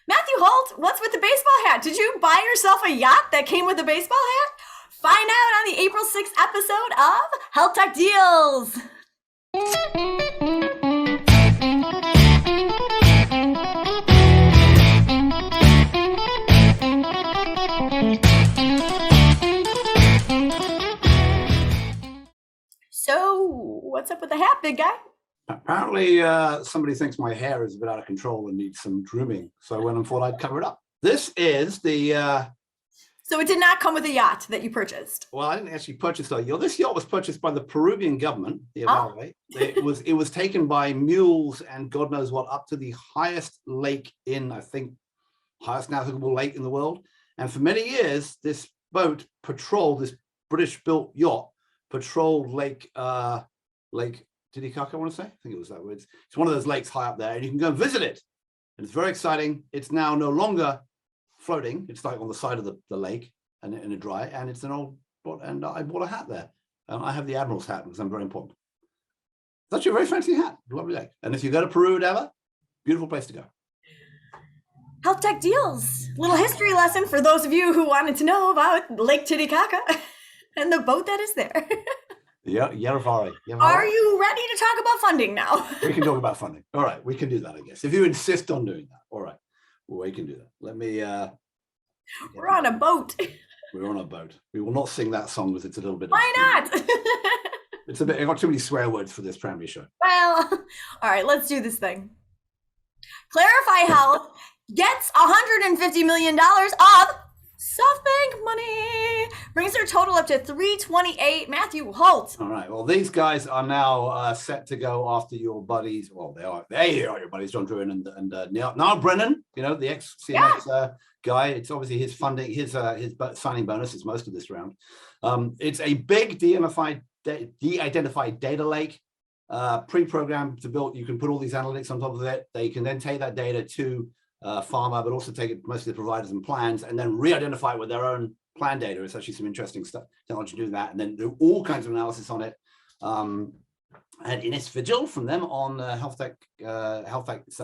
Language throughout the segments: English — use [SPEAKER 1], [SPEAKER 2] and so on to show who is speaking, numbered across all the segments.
[SPEAKER 1] Matthew Holt, what's with the baseball hat? Did you buy yourself a yacht that came with a baseball hat? Find out on the April 6th episode of Health Tech Deals. So, what's up with the hat, big guy?
[SPEAKER 2] Apparently, somebody thinks my hair is a bit out of control and needs some grooming. So I went and thought I'd cover it up. This is the...
[SPEAKER 1] So it did not come with a yacht that you purchased?
[SPEAKER 2] Well, I didn't actually purchase a yacht. This yacht was purchased by the Peruvian government, the Avale. It was taken by mules and God knows what, up to the highest lake in, I think, highest navigable lake in the world. And for many years, this boat patrolled, this British-built yacht, patrolled Lake Titicaca, I want to say. I think it was that word. It's one of those lakes high up there, and you can go and visit it. And it's very exciting. It's now no longer floating. It's like on the side of the lake and in a dry, and it's an old, and I bought a hat there. I have the Admiral's hat because I'm very important. It's actually a very fancy hat. Lovely lake. And if you go to Peru ever, beautiful place to go.
[SPEAKER 1] Health Tech Deals. Little history lesson for those of you who wanted to know about Lake Titicaca and the boat that is there.
[SPEAKER 2] Yeah,
[SPEAKER 1] Are you ready to talk about funding now?
[SPEAKER 2] We can talk about funding. All right, we can do that, I guess. If you insist on doing that. All right, well, we can do that. Let me...
[SPEAKER 1] We're on a boat.
[SPEAKER 2] We're on a boat. We will not sing that song because it's a little bit...
[SPEAKER 1] Why not?
[SPEAKER 2] It's a bit... I got too many swear words for this primary show.
[SPEAKER 1] Well, all right, let's do this thing. Clarify Health gets $150 million of SoftBank money, brings their total up to 328. Matthew Holt.
[SPEAKER 2] All right. Well, these guys are now set to go after your buddies. Well, they are your buddies, John Druin and Niall Brennan. You know, the ex-CMS guy. It's obviously his funding, his signing bonus is most of this round. It's a big de-identified data lake, pre-programmed to build. You can put all these analytics on top of it. They can then take that data to pharma, but also take it mostly the providers and plans, and then re-identify it with their own plan data. It's actually some interesting stuff, technology doing that, and then do all kinds of analysis on it. And Ines Vigil from them on Health Tech, so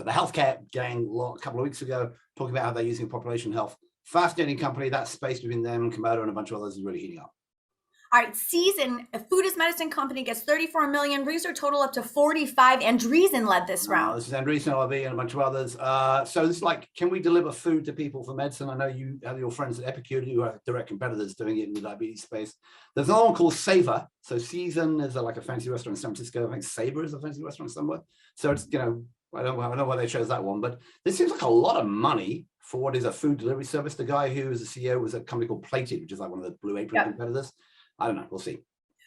[SPEAKER 2] the healthcare gang a couple of weeks ago, talking about how they're using population health. Fascinating company. That space between them, Komodo, and a bunch of others is really heating up.
[SPEAKER 1] All right, Season, a food is medicine company, gets 34 million, brings their total up to 45. Andreessen led this round.
[SPEAKER 2] This is Andreessen, LRB, and a bunch of others. So this is like, can we deliver food to people for medicine? I know you have your friends at Epicure who are direct competitors doing it in the diabetes space. There's another one called Savor. So Season is like a fancy restaurant in San Francisco. I think Savor is a fancy restaurant somewhere. So it's, you know, I don't know why they chose that one, but this seems like a lot of money for what is a food delivery service. The guy who is the CEO was a company called Plated, which is like one of the Blue Apron competitors. I don't know. We'll see.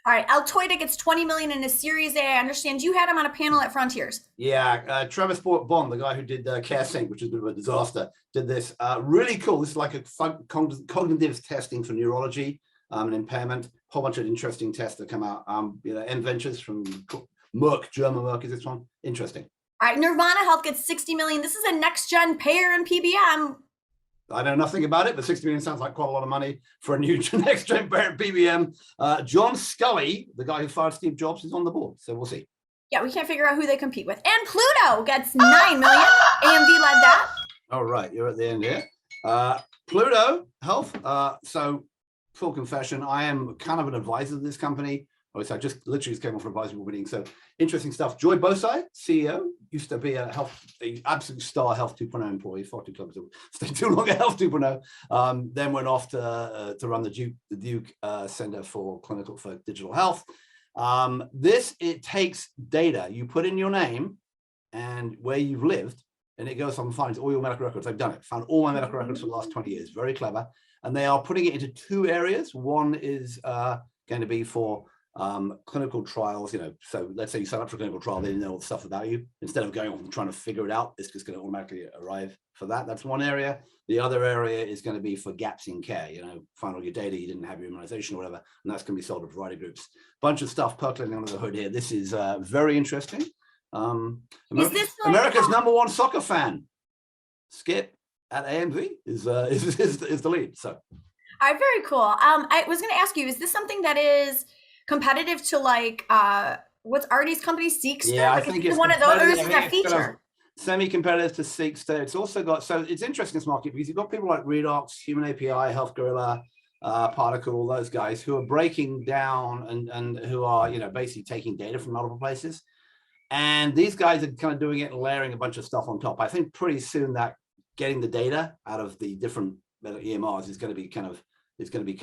[SPEAKER 1] All right. Altoida gets 20 million in a Series A. I understand you had him on a panel at Frontiers.
[SPEAKER 2] Yeah. Travis Bond, the guy who did CareSync, which is a bit of a disaster, did this. Really cool. This is like a cognitive testing for neurology and impairment. A whole bunch of interesting tests that come out. M Ventures from Merck, German Merck is this one. Interesting.
[SPEAKER 1] All right. Nirvana Health gets 60 million. This is a next-gen payer and PBM.
[SPEAKER 2] I know nothing about it, but 60 million sounds like quite a lot of money for a new next-gen PBM. John Scully, the guy who fired Steve Jobs, is on the board, so we'll see.
[SPEAKER 1] Yeah, we can't figure out who they compete with. And Pluto gets 9 million. AMV led that.
[SPEAKER 2] All right, you're at the end here. Pluto Health. So, full confession, I am kind of an advisor to this company. I just literally came off an advisory meeting. So interesting stuff. Joy Bosai, CEO, used to be an absolute star Health 2.0 employee, far too close to stay too long at Health 2.0. Then went off to run the Duke Center for Digital Health. It takes data. You put in your name and where you've lived, and it goes on and finds all your medical records. I've done it. Found all my medical records for the last 20 years. Very clever. And they are putting it into two areas. One is going to be for clinical trials, you know, so let's say you sign up for a clinical trial, they know all the stuff about you. Instead of going off and trying to figure it out, it's just going to automatically arrive for that. That's one area. The other area is going to be for gaps in care, you know, find all your data, you didn't have your immunization or whatever, and that's going to be sold to provider groups. Bunch of stuff percolating under the hood here. This is very interesting. America's #1 soccer fan, Skip at AMV, is the lead. So,
[SPEAKER 1] all right, very cool. I was going to ask you, is this something that is competitive to like what's Artie's company, Seekster?
[SPEAKER 2] Yeah, I think it's
[SPEAKER 1] one of those, or is it a feature?
[SPEAKER 2] semi-competitive to seek state. It's also got, so it's interesting this market because you've got people like Redox, Human API, Health Gorilla, Particle, all those guys who are breaking down and who are, you know, basically taking data from multiple places. And these guys are kind of doing it and layering a bunch of stuff on top. I think pretty soon that getting the data out of the different EMRs is going to be kind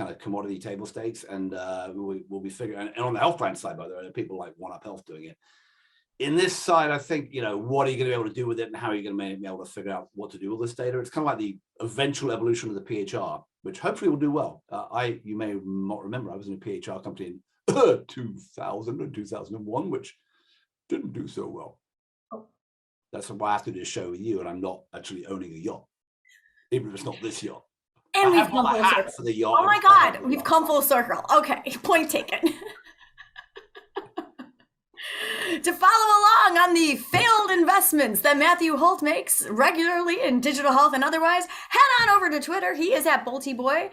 [SPEAKER 2] of commodity table stakes, and we'll be figuring. And on the health plan side, by the way, there are people like One Up Health doing it. In this side, I think, you know, what are you going to be able to do with it, and how are you going to be able to figure out what to do with this data? It's kind of like the eventual evolution of the PHR, which hopefully will do well. You may not remember, I was in a PHR company in 2000 and 2001, which didn't do so well.
[SPEAKER 1] Oh.
[SPEAKER 2] That's why I have to do a show with you, and I'm not actually owning a yacht, even if it's not this yacht.
[SPEAKER 1] And we've come full circle. For the yacht. Oh my God, we've come full circle. Okay, point taken. To follow along on the failed investments that Matthew Holt makes regularly in digital health and otherwise, head on over to Twitter. He is at BoltyBoy.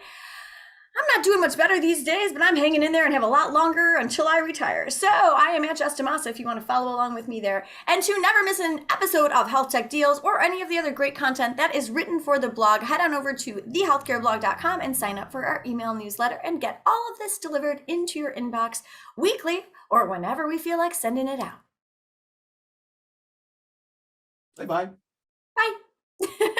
[SPEAKER 1] I'm not doing much better these days, but I'm hanging in there and have a lot longer until I retire. So I am at Jess DaMassa if you want to follow along with me there. And to never miss an episode of Health Tech Deals or any of the other great content that is written for the blog, head on over to thehealthcareblog.com and sign up for our email newsletter and get all of this delivered into your inbox weekly or whenever we feel like sending it out.
[SPEAKER 2] Bye-bye.
[SPEAKER 1] Bye.